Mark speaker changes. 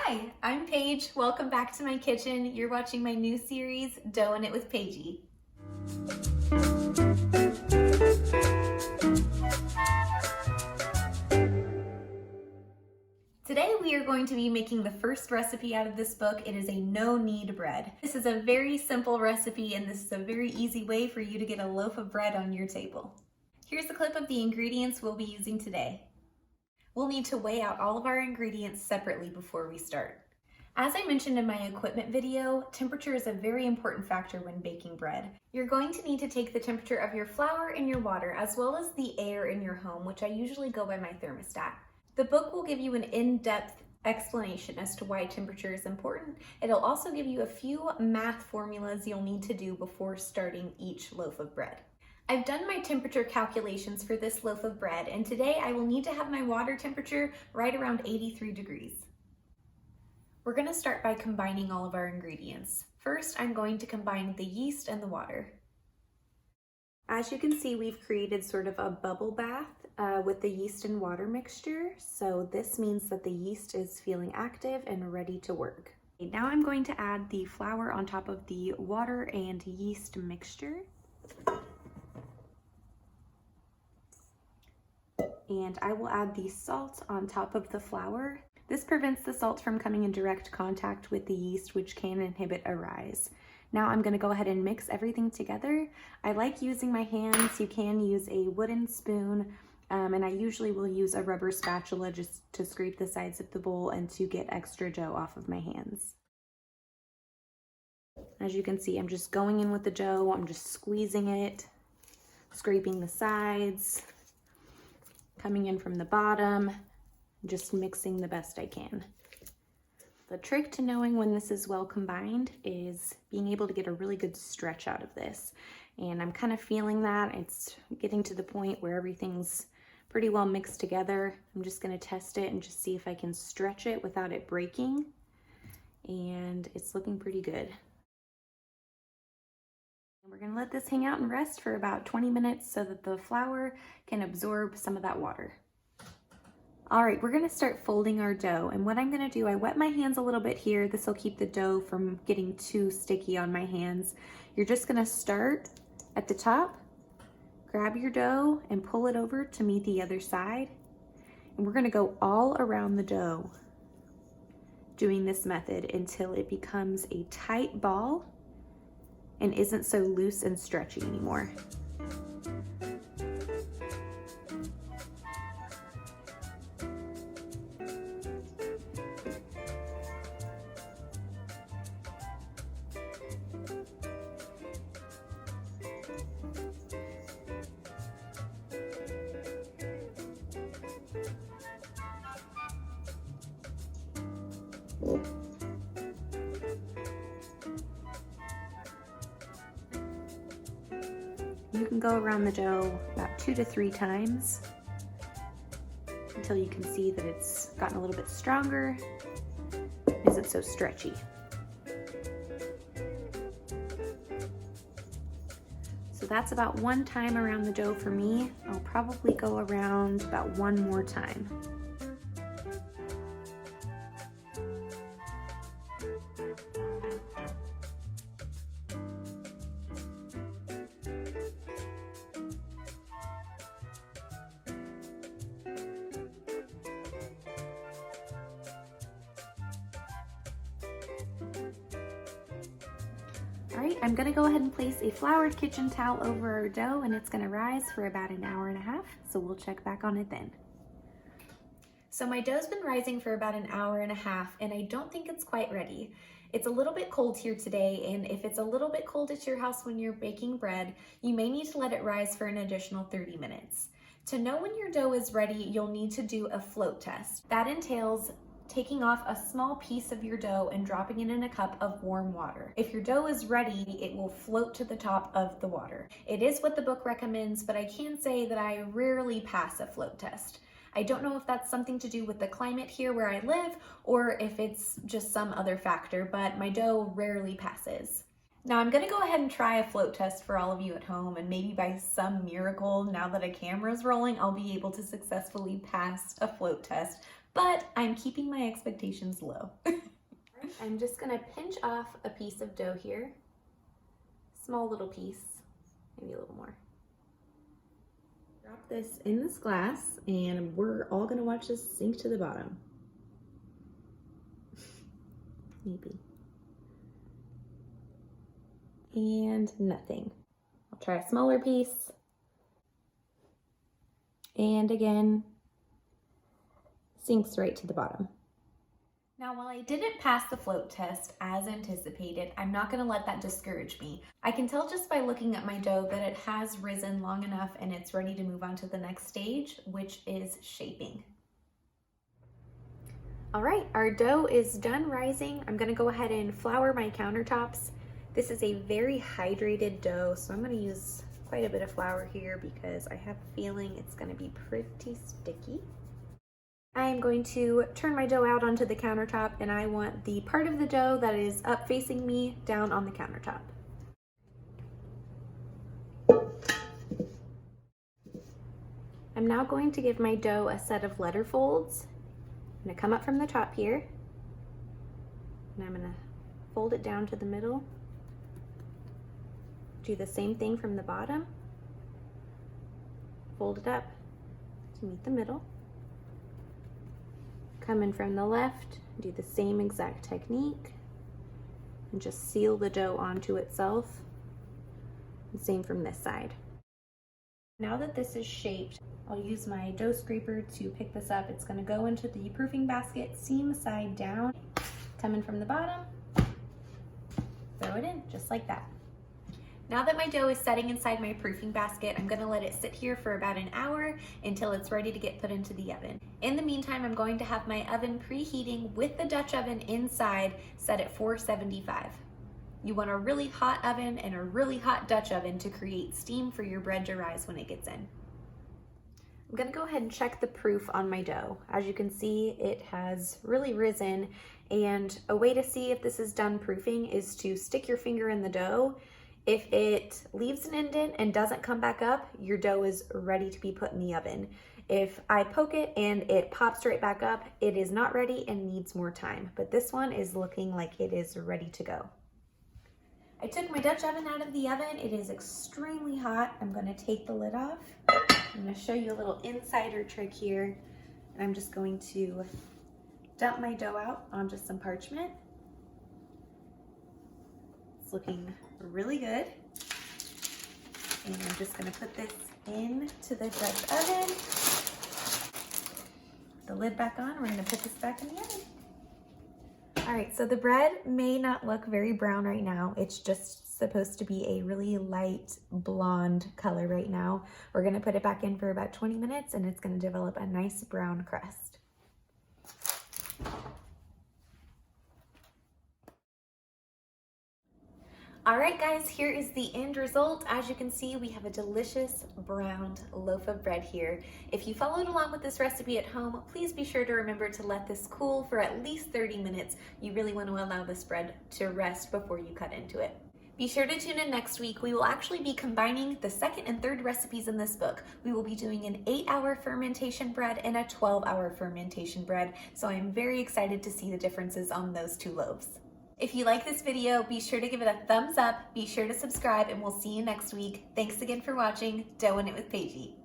Speaker 1: Hi, I'm Paige. Welcome back to my kitchen. You're watching my new series, Doughin It with Paigey. Today we are going to be making the first recipe out of this book. It is a no-knead bread. This is a very simple recipe and this is a very easy way for you to get a loaf of bread on your table. Here's a clip of the ingredients we'll be using today. We'll need to weigh out all of our ingredients separately before we start. As I mentioned in my equipment video, temperature is a very important factor when baking bread. You're going to need to take the temperature of your flour and your water, as well as the air in your home, which I usually go by my thermostat. The book will give you an in-depth explanation as to why temperature is important. It'll also give you a few math formulas you'll need to do before starting each loaf of bread. I've done my temperature calculations for this loaf of bread, and today I will need to have my water temperature right around 83 degrees. We're going to start by combining all of our ingredients. First, I'm going to combine the yeast and the water. As you can see, we've created sort of a bubble bath with the yeast and water mixture. So this means that the yeast is feeling active and ready to work. Now I'm going to add the flour on top of the water and yeast mixture. And I will add the salt on top of the flour. This prevents the salt from coming in direct contact with the yeast, which can inhibit a rise. Now I'm going to go ahead and mix everything together. I like using my hands. You can use a wooden spoon, and I usually will use a rubber spatula just to scrape the sides of the bowl and to get extra dough off of my hands. As you can see, I'm just going in with the dough. I'm just squeezing it, scraping the sides, coming in from the bottom, just mixing the best I can. The trick to knowing when this is well combined is being able to get a really good stretch out of this. And I'm kind of feeling that. It's getting to the point where everything's pretty well mixed together. I'm just going to test it and just see if I can stretch it without it breaking. And it's looking pretty good. We're going to let this hang out and rest for about 20 minutes so that the flour can absorb some of that water. All right, we're gonna start folding our dough. And what I'm gonna do, I wet my hands a little bit here. This will keep the dough from getting too sticky on my hands. You're just gonna start at the top, grab your dough and pull it over to meet the other side. And we're gonna go all around the dough doing this method until it becomes a tight ball and isn't so loose and stretchy anymore. You can go around the dough about 2 to 3 times until you can see that it's gotten a little bit stronger, isn't so stretchy. So that's about 1 time around the dough for me. I'll probably go around about 1 more time. All right, I'm gonna go ahead and place a floured kitchen towel over our dough and it's gonna rise for about an hour and a half, so we'll check back on it then. So my dough's been rising for about an hour and a half and I don't think it's quite ready. It's a little bit cold here today, and if it's a little bit cold at your house when you're baking bread, you may need to let it rise for an additional 30 minutes. To know when your dough is ready, you'll need to do a float test. That entails taking off a small piece of your dough and dropping it in a cup of warm water. If your dough is ready, it will float to the top of the water. It is what the book recommends, but I can say that I rarely pass a float test. I don't know if that's something to do with the climate here where I live or if it's just some other factor, but my dough rarely passes. Now I'm gonna go ahead and try a float test for all of you at home, and maybe by some miracle, now that a camera's rolling, I'll be able to successfully pass a float test, but I'm keeping my expectations low. I'm just gonna pinch off a piece of dough here. Small little piece, maybe a little more. Drop this in this glass and we're all gonna watch this sink to the bottom. Maybe. And nothing. I'll try a smaller piece. And again, sinks right to the bottom. Now, while I didn't pass the float test as anticipated, I'm not gonna let that discourage me. I can tell just by looking at my dough that it has risen long enough and it's ready to move on to the next stage, which is shaping. All right, our dough is done rising. I'm gonna go ahead and flour my countertops. This is a very hydrated dough, so I'm gonna use quite a bit of flour here because I have a feeling it's gonna be pretty sticky. I am going to turn my dough out onto the countertop and I want the part of the dough that is up facing me down on the countertop. I'm now going to give my dough a set of letter folds. I'm gonna come up from the top here and I'm gonna fold it down to the middle. Do the same thing from the bottom. Fold it up to meet the middle. Come in from the left, do the same exact technique, and just seal the dough onto itself. And same from this side. Now that this is shaped, I'll use my dough scraper to pick this up. It's gonna go into the proofing basket, seam side down. Come in from the bottom, throw it in, just like that. Now that my dough is setting inside my proofing basket, I'm gonna let it sit here for about an hour until it's ready to get put into the oven. In the meantime, I'm going to have my oven preheating with the Dutch oven inside set at 475. You want a really hot oven and a really hot Dutch oven to create steam for your bread to rise when it gets in. I'm gonna go ahead and check the proof on my dough. As you can see, it has really risen, and a way to see if this is done proofing is to stick your finger in the dough. If it leaves an indent and doesn't come back up, your dough is ready to be put in the oven. If I poke it and it pops right back up, it is not ready and needs more time. But this one is looking like it is ready to go. I took my Dutch oven out of the oven. It is extremely hot. I'm gonna take the lid off. I'm gonna show you a little insider trick here. And I'm just going to dump my dough out onto some parchment. It's looking really good. And I'm just gonna put this into the Dutch oven. The lid back on, we're gonna put this back in the oven. All right, so the bread may not look very brown right now. It's just supposed to be a really light blonde color right now. We're gonna put it back in for about 20 minutes and it's gonna develop a nice brown crust. All right, guys, here is the end result. As you can see, we have a delicious browned loaf of bread here. If you followed along with this recipe at home, please be sure to remember to let this cool for at least 30 minutes. You really want to allow this bread to rest before you cut into it. Be sure to tune in next week. We will actually be combining the second and third recipes in this book. We will be doing an 8-hour fermentation bread and a 12-hour fermentation bread. So I'm very excited to see the differences on those two loaves. If you like this video, be sure to give it a thumbs up, be sure to subscribe, and we'll see you next week. Thanks again for watching Doughin It with Paigey.